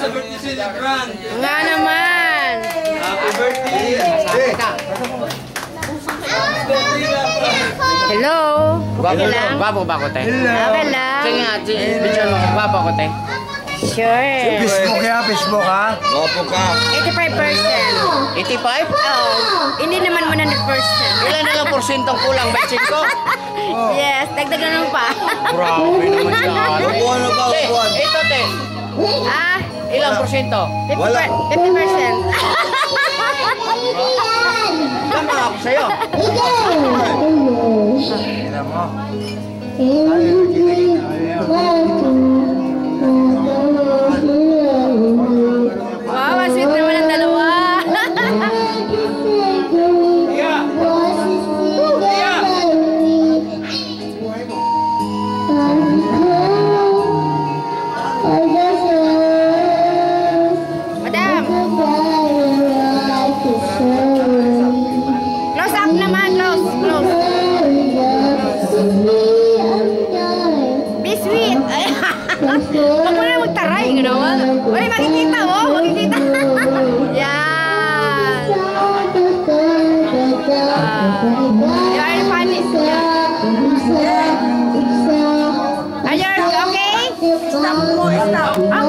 Nga naman. Happy birthday. Hello. Okay lang. Gwapo ba ko, te? Okay lang. Sige nga, picture mo. Gwapo ko, te. Sure. Facebook ya, Facebook ha? Gopo ka. 85%. 85? Oh, hindi naman 100%. Ilan na lang porsyentong kulang, betsin ko? Yes, dagdagan lang pa. Grabe naman yan. Upuan na ba? Te, Upuan. ito, te. Ah, Ilang porsyento? 50%. Wala. 50%. Tama ako sa'yo. Alam mo. Ay, Wow, ang sweet naman ang dalawa. Madam. Close up naman, close. Be sweet. Huwag mo na magtaray, gano'n. Uy, makikita, oh. Makikita. Yan. You are funny. Are you okay? Stop.